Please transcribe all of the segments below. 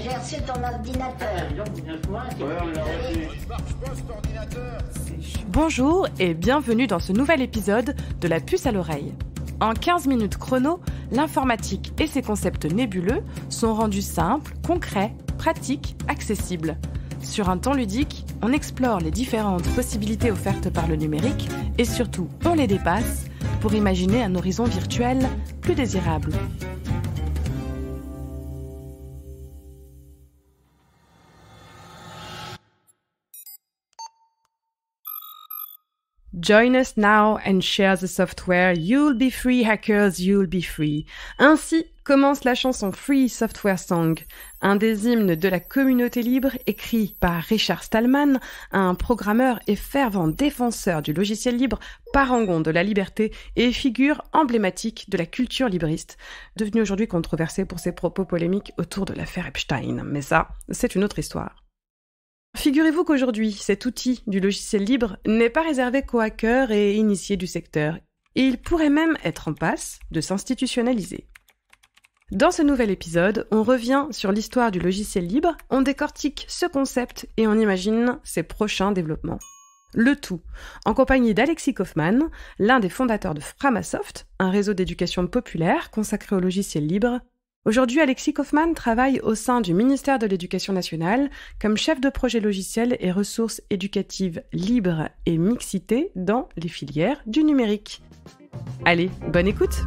J'ai reçu ton ordinateur. Bonjour et bienvenue dans ce nouvel épisode de La puce à l'oreille. En 15 minutes chrono, l'informatique et ses concepts nébuleux sont rendus simples, concrets, pratiques, accessibles. Sur un temps ludique, on explore les différentes possibilités offertes par le numérique et surtout, on les dépasse pour imaginer un horizon virtuel plus désirable. Join us now and share the software. You'll be free, hackers, you'll be free. Ainsi commence la chanson Free Software Song, un des hymnes de la communauté libre écrit par Richard Stallman, un programmeur et fervent défenseur du logiciel libre, parangon de la liberté et figure emblématique de la culture libriste, devenu aujourd'hui controversé pour ses propos polémiques autour de l'affaire Epstein. Mais ça, c'est une autre histoire. Figurez-vous qu'aujourd'hui, cet outil du logiciel libre n'est pas réservé qu'aux hackers et initiés du secteur. Et il pourrait même être en passe de s'institutionnaliser. Dans ce nouvel épisode, on revient sur l'histoire du logiciel libre, on décortique ce concept et on imagine ses prochains développements. Le tout en compagnie d'Alexis Kaufman, l'un des fondateurs de Framasoft, un réseau d'éducation populaire consacré au logiciel libre. Aujourd'hui, Alexis Kaufman travaille au sein du ministère de l'Éducation nationale comme chef de projet logiciel et ressources éducatives libres et mixité dans les filières du numérique. Allez, bonne écoute!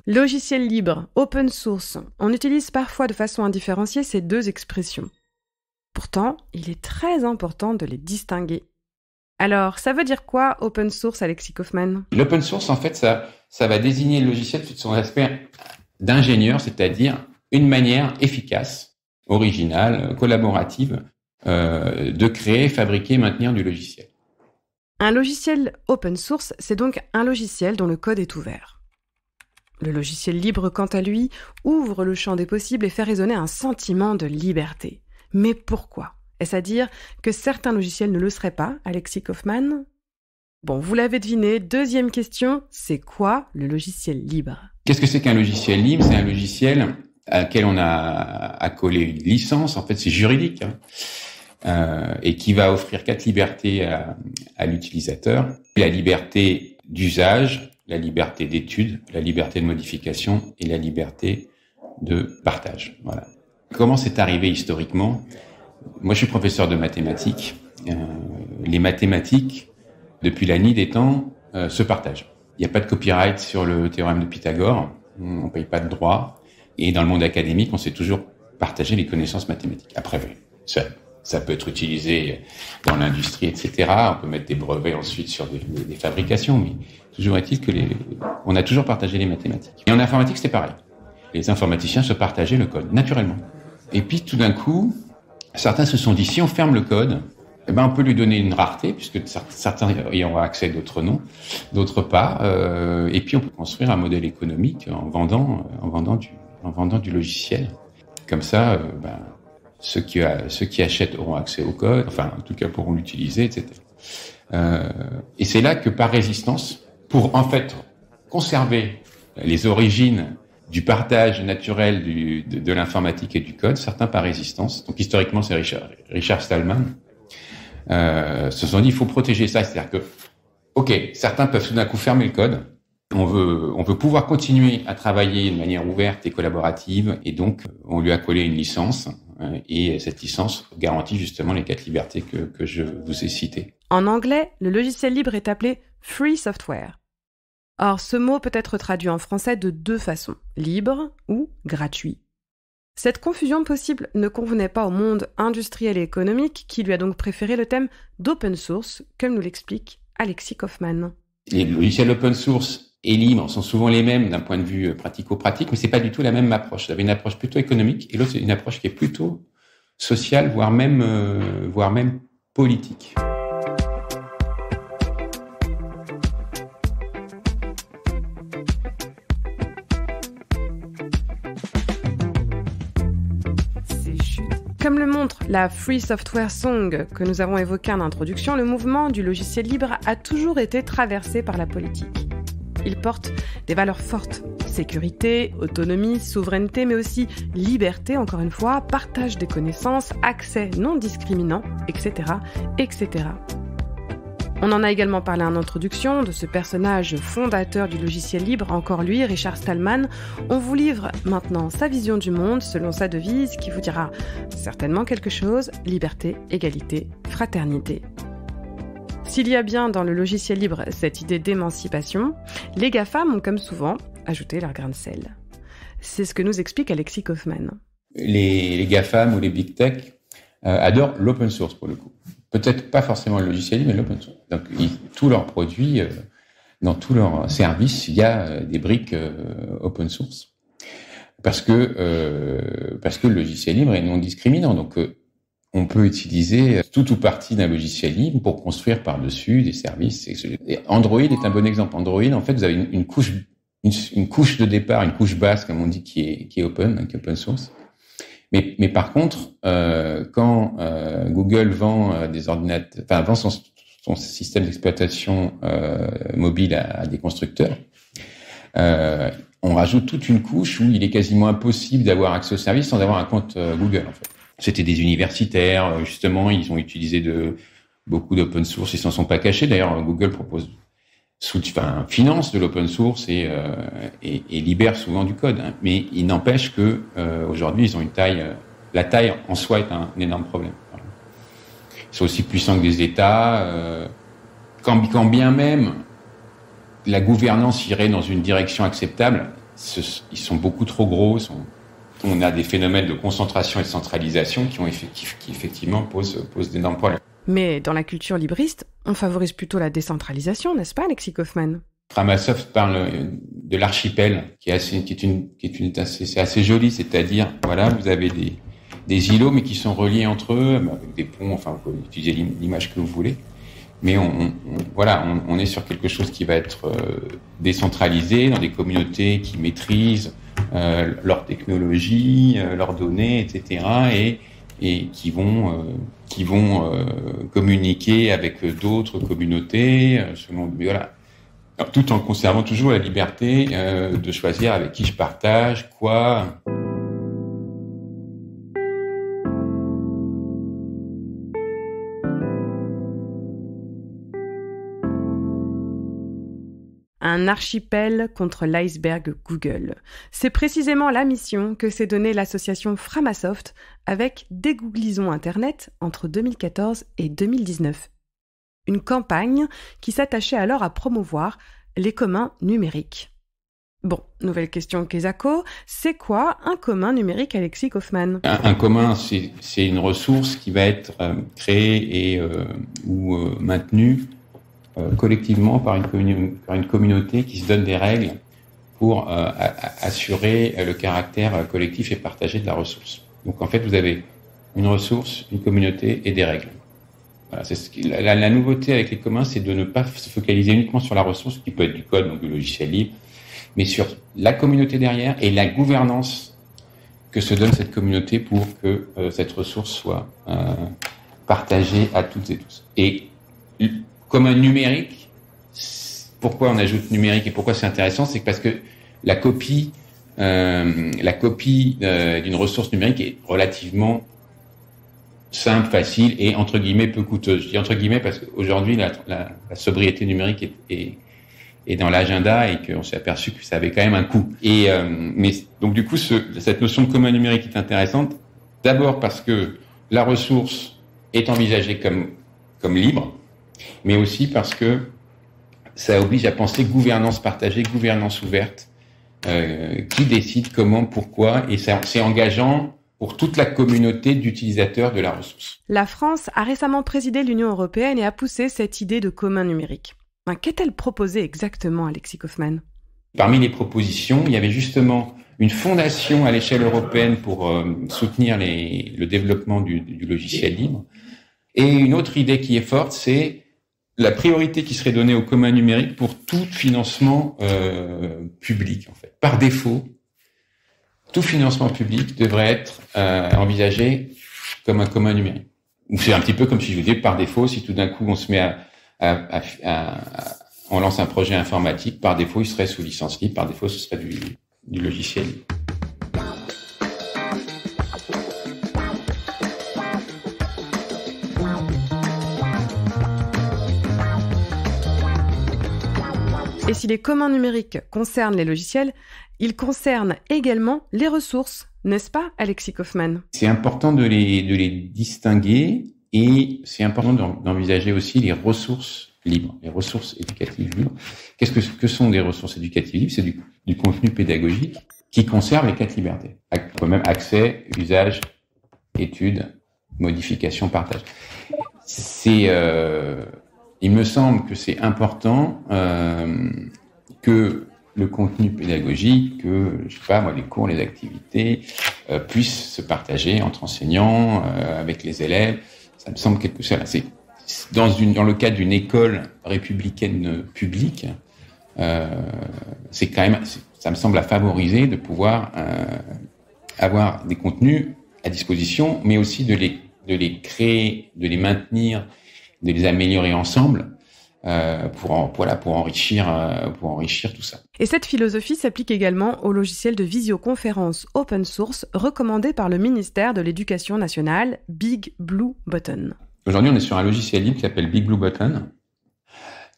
Logiciel libre, open source, on utilise parfois de façon indifférenciée ces deux expressions. Pourtant, il est très important de les distinguer. Alors, ça veut dire quoi, open source, Alexis Kaufman ? L'open source, en fait, ça va désigner le logiciel sous son aspect d'ingénieur, c'est-à-dire une manière efficace, originale, collaborative, de créer, fabriquer, maintenir du logiciel. Un logiciel open source, c'est donc un logiciel dont le code est ouvert. Le logiciel libre, quant à lui, ouvre le champ des possibles et fait résonner un sentiment de liberté. Mais pourquoi ? Est-ce à dire que certains logiciels ne le seraient pas, Alexis Kaufman ? Bon, vous l'avez deviné, deuxième question, c'est quoi le logiciel libre ? Qu'est-ce que c'est qu'un logiciel libre ? C'est un logiciel à laquelle on a accolé une licence, en fait c'est juridique, et qui va offrir 4 libertés à l'utilisateur. La liberté d'usage, la liberté d'étude, la liberté de modification et la liberté de partage. Voilà. Comment c'est arrivé historiquement ? Moi, je suis professeur de mathématiques. Les mathématiques, depuis la nuit des temps, se partagent. Il n'y a pas de copyright sur le théorème de Pythagore. On ne paye pas de droits. Et dans le monde académique, on sait toujours partager les connaissances mathématiques. Après, ça peut être utilisé dans l'industrie, etc. On peut mettre des brevets ensuite sur des fabrications. Mais toujours est-il que on a toujours partagé les mathématiques. Et en informatique, c'est pareil. Les informaticiens se partageaient le code, naturellement. Et puis, tout d'un coup, certains se sont dit, si on ferme le code, on peut lui donner une rareté, puisque certains y auront accès, d'autres pas. Et puis, on peut construire un modèle économique en vendant du logiciel. Comme ça, ceux qui achètent auront accès au code, enfin, en tout cas, pourront l'utiliser, etc. Et c'est là que, par résistance, pour en fait conserver les origines du partage naturel de l'informatique et du code, certains par résistance, donc historiquement c'est Richard Stallman, se sont dit il faut protéger ça, c'est-à-dire que, ok, certains peuvent tout d'un coup fermer le code, on veut pouvoir continuer à travailler de manière ouverte et collaborative, et donc on lui a collé une licence, et cette licence garantit justement les 4 libertés que je vous ai citées. En anglais, le logiciel libre est appelé free software. Or, ce mot peut être traduit en français de 2 façons, libre ou gratuit. Cette confusion possible ne convenait pas au monde industriel et économique qui lui a donc préféré le thème d'open source, comme nous l'explique Alexis Kaufman. Les logiciels open source et libres sont souvent les mêmes d'un point de vue pratico-pratique, mais c'est pas du tout la même approche. Vous avez une approche plutôt économique et l'autre c'est une approche qui est plutôt sociale, voire même politique. Comme le montre la Free Software Song que nous avons évoquée en introduction, le mouvement du logiciel libre a toujours été traversé par la politique. Il porte des valeurs fortes, sécurité, autonomie, souveraineté, mais aussi liberté, encore une fois, partage des connaissances, accès non discriminant, etc., etc. On en a également parlé en introduction de ce personnage fondateur du logiciel libre, encore lui, Richard Stallman. On vous livre maintenant sa vision du monde selon sa devise qui vous dira certainement quelque chose: liberté, égalité, fraternité. S'il y a bien dans le logiciel libre cette idée d'émancipation, les GAFAM ont comme souvent ajouté leur grain de sel. C'est ce que nous explique Alexis Kaufman. Les GAFAM ou les Big Tech adorent l'open source pour le coup. Peut-être pas forcément le logiciel libre, mais l'open source. Donc, tous leurs produits, dans tous leurs services, il y a des briques open source. Parce que le logiciel libre est non discriminant. Donc, on peut utiliser tout ou partie d'un logiciel libre pour construire par-dessus des services. Et Android est un bon exemple. Android, en fait, vous avez une couche de départ, une couche basse, comme on dit, qui est open source. Mais par contre, quand Google vend des ordinateurs, enfin vend son système d'exploitation mobile à des constructeurs, on rajoute toute une couche où il est quasiment impossible d'avoir accès au service sans avoir un compte Google, en fait. C'était des universitaires, justement, ils ont utilisé beaucoup d'open source, ils s'en sont pas cachés. D'ailleurs, Google finance de l'open source et libère souvent du code. Hein. Mais il n'empêche que aujourd'hui, ils ont une taille. La taille en soi est un énorme problème. Ils sont aussi puissants que des États. Quand bien même la gouvernance irait dans une direction acceptable, ils sont beaucoup trop gros. On a des phénomènes de concentration et de centralisation qui effectivement posent d'énormes problèmes. Mais dans la culture libriste, on favorise plutôt la décentralisation, n'est-ce pas, Alexis Kaufman ? Framasoft parle de l'archipel, qui est assez joli, c'est-à-dire, voilà, vous avez des îlots, mais qui sont reliés entre eux, avec des ponts, enfin, vous pouvez utiliser l'image que vous voulez. Mais on est sur quelque chose qui va être décentralisé, dans des communautés qui maîtrisent leur technologie, leurs données, etc., et qui vont communiquer avec d'autres communautés, voilà, tout en conservant toujours la liberté de choisir avec qui je partage, quoi. Un archipel contre l'iceberg Google. C'est précisément la mission que s'est donnée l'association Framasoft avec Dégooglisons Internet entre 2014 et 2019. Une campagne qui s'attachait alors à promouvoir les communs numériques. Bon, nouvelle question Kezako, c'est quoi un commun numérique, Alexis Kaufman ? Un commun, c'est une ressource qui va être créée ou maintenue collectivement par une communauté qui se donne des règles pour assurer le caractère collectif et partagé de la ressource. Donc en fait, vous avez une ressource, une communauté et des règles. Voilà, la nouveauté avec les communs, c'est de ne pas se focaliser uniquement sur la ressource, qui peut être du code, donc du logiciel libre, mais sur la communauté derrière et la gouvernance que se donne cette communauté pour que cette ressource soit partagée à toutes et tous. Et commun numérique, pourquoi on ajoute numérique et pourquoi c'est intéressant, c'est parce que la copie d'une ressource numérique est relativement simple, facile et entre guillemets peu coûteuse. Je dis entre guillemets parce qu'aujourd'hui la sobriété numérique est dans l'agenda et qu'on s'est aperçu que ça avait quand même un coût. Mais donc du coup cette notion de commun numérique est intéressante. D'abord parce que la ressource est envisagée comme libre, mais aussi parce que ça oblige à penser gouvernance partagée, gouvernance ouverte, qui décide comment, pourquoi, et c'est engageant pour toute la communauté d'utilisateurs de la ressource. La France a récemment présidé l'Union européenne et a poussé cette idée de commun numérique. Qu'a-t-elle proposé exactement, Alexis Kaufman ? Parmi les propositions, il y avait justement une fondation à l'échelle européenne pour soutenir le développement du logiciel libre. Et une autre idée qui est forte, c'est la priorité qui serait donnée au commun numérique pour tout financement public, en fait. Par défaut, tout financement public devrait être envisagé comme un commun numérique. Ou c'est un petit peu comme si je vous disais, par défaut, si tout d'un coup on se met on lance un projet informatique, par défaut, il serait sous licence libre, par défaut, ce serait du logiciel libre. Et si les communs numériques concernent les logiciels, ils concernent également les ressources, n'est-ce pas, Alexis Kaufmann ? C'est important de les distinguer et c'est important d'envisager aussi les ressources libres, les ressources éducatives libres. Qu'est-ce que sont des ressources éducatives libres ? C'est du contenu pédagogique qui conserve les 4 libertés. Quand même accès, usage, étude, modification, partage. Il me semble que c'est important que le contenu pédagogique, les cours, les activités puissent se partager entre enseignants, avec les élèves. Ça me semble quelque chose. C'est dans le cadre d'une école républicaine publique, c'est quand même, ça me semble à favoriser de pouvoir avoir des contenus à disposition, mais aussi de les créer, de les maintenir, de les améliorer ensemble pour enrichir tout ça. Et cette philosophie s'applique également au logiciel de visioconférence open source recommandé par le ministère de l'Éducation nationale, Big Blue Button. Aujourd'hui, on est sur un logiciel libre qui s'appelle Big Blue Button,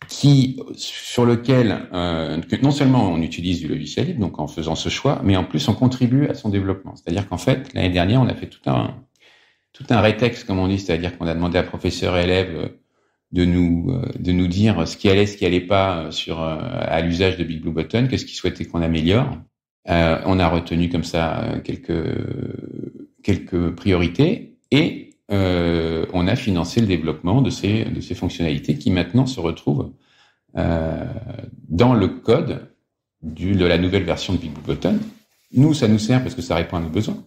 sur lequel non seulement on utilise du logiciel libre, donc en faisant ce choix, mais en plus on contribue à son développement. C'est-à-dire qu'en fait, l'année dernière, on a fait tout un rétexte, comme on dit, c'est-à-dire qu'on a demandé à professeurs et élèves de nous dire ce qui allait pas à l'usage de Big Blue Button, qu'est-ce qu'ils souhaitaient qu'on améliore. On a retenu comme ça quelques priorités et on a financé le développement de ces fonctionnalités qui maintenant se retrouvent dans le code de la nouvelle version de Big Blue Button. Nous, ça nous sert parce que ça répond à nos besoins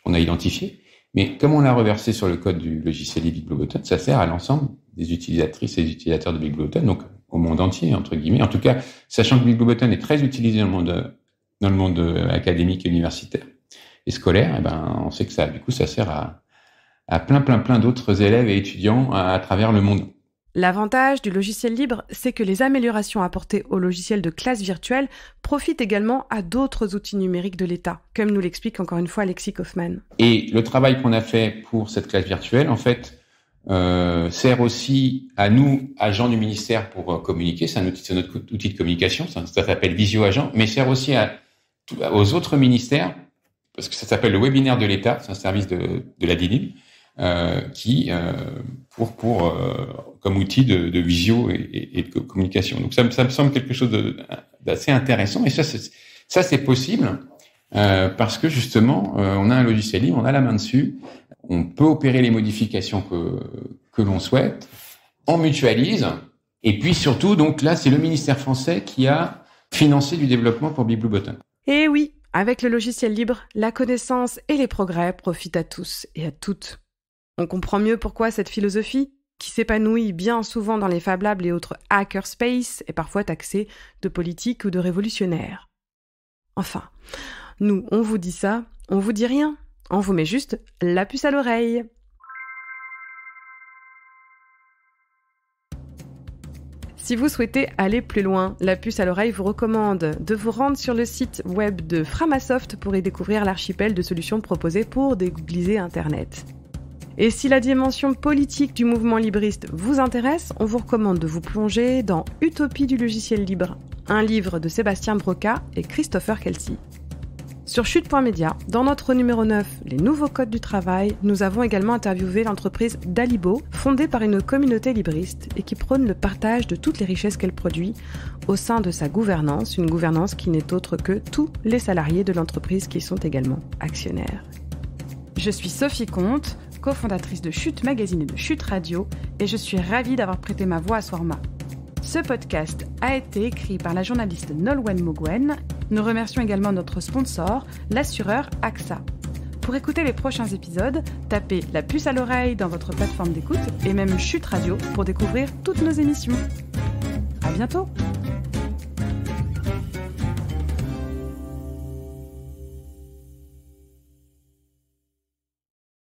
qu'on a identifiés. Mais comme on l'a reversé sur le code du logiciel Big Blue Button, ça sert à l'ensemble des utilisatrices et des utilisateurs de Big Blue Button, donc au monde entier, entre guillemets. En tout cas, sachant que Big Blue Button est très utilisé dans le monde académique et universitaire et scolaire, on sait que ça sert à plein d'autres élèves et étudiants à travers le monde. L'avantage du logiciel libre, c'est que les améliorations apportées au logiciel de classe virtuelle profitent également à d'autres outils numériques de l'État, comme nous l'explique encore une fois Alexis Kaufmann. Et le travail qu'on a fait pour cette classe virtuelle, en fait, sert aussi à nous, agents du ministère, pour communiquer. C'est notre outil de communication, ça s'appelle Visio Agent, mais sert aussi aux autres ministères, parce que ça s'appelle le webinaire de l'État, c'est un service de la DINIB, comme outil de visio et de communication. Donc ça me semble quelque chose d'assez intéressant. Et ça c'est possible parce que justement on a un logiciel libre, on a la main dessus, on peut opérer les modifications que l'on souhaite, on mutualise. Et puis surtout, donc là, c'est le ministère français qui a financé du développement pour Big Blue Button. Et oui, avec le logiciel libre, la connaissance et les progrès profitent à tous et à toutes. On comprend mieux pourquoi cette philosophie, qui s'épanouit bien souvent dans les Fab Labs et autres hackerspace, est parfois taxée de politique ou de révolutionnaire. Enfin, nous, on vous dit ça, on vous dit rien, on vous met juste la puce à l'oreille. Si vous souhaitez aller plus loin, la puce à l'oreille vous recommande de vous rendre sur le site web de Framasoft pour y découvrir l'archipel de solutions proposées pour dégoogliser Internet. Et si la dimension politique du mouvement libriste vous intéresse, on vous recommande de vous plonger dans Utopie du logiciel libre, un livre de Sébastien Broca et Christopher Kelsey. Sur chute.media, dans notre numéro 9, les nouveaux codes du travail, nous avons également interviewé l'entreprise Dalibo, fondée par une communauté libriste et qui prône le partage de toutes les richesses qu'elle produit au sein de sa gouvernance, une gouvernance qui n'est autre que tous les salariés de l'entreprise qui sont également actionnaires. Je suis Sophie Comte, cofondatrice de Chute Magazine et de Chute Radio, et je suis ravie d'avoir prêté ma voix à Swarma. Ce podcast a été écrit par la journaliste Nolwenn Mogwen. Nous remercions également notre sponsor, l'assureur AXA. Pour écouter les prochains épisodes, tapez la puce à l'oreille dans votre plateforme d'écoute et même Chute Radio pour découvrir toutes nos émissions. À bientôt!